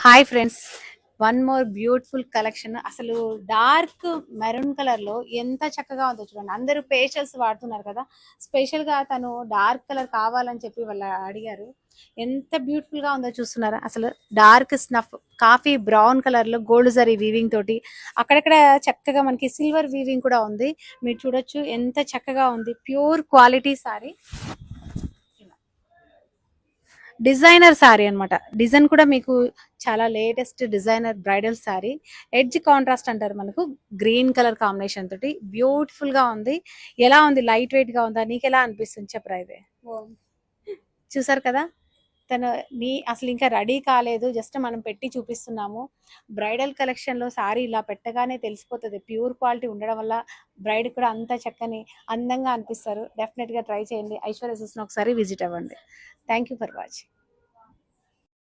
Hi friends, one more beautiful collection. అసలు dark maroon colour లో ఎంత చక్కగా ఉందో చూడండి. అందరూ పేషల్స్ వాడుతున్నారు కదా, స్పెషల్ గా తను డార్క్ కలర్ కావాలని చెప్పి వాళ్ళు అడిగారు. ఎంత బ్యూటిఫుల్ గా ఉందో చూస్తున్నారా. అసలు dark snuff coffee brown colour లో గోల్డ్ జరీ వీవింగ్ తోటి అక్కడక్కడ చక్కగా మనకి సిల్వర్ వీవింగ్ కూడా ఉంది. మీరు చూడొచ్చు ఎంత చక్కగా ఉంది. Pure quality sorry, designer sari అన్నమాట. డిజైన్ కూడా మీకు చాలా latest designer bridal sari. Edge contrast అంటారు, మనకు గ్రీన్ కలర్ కాంబినేషన్ తోటి బ్యూటిఫుల్ గా ఉంది. ఎలా ఉంది? లైట్ వెయిట్ గా ఉందా? నీకు ఎలా అనిపిస్తుంది చెప్పరా. ఇదే చూసారు కదా, తను అసలు ఇంకా రెడీ కాలేదు, జస్ట్ మనం పెట్టి చూపిస్తున్నాము. బ్రైడల్ కలెక్షన్ లో సారీ ఇలా పెట్టగానే తెలిసిపోతుంది. ప్యూర్ క్వాలిటీ ఉండడం వల్ల బ్రైడ్ కూడా అంత చక్కని అందంగా అనిపిస్తారు. డెఫినెట్ గా ట్రై చేయండి. ఐశ్వర్య సిస్ని ఒకసారి విజిట్ అవ్వండి. Thank you for watching.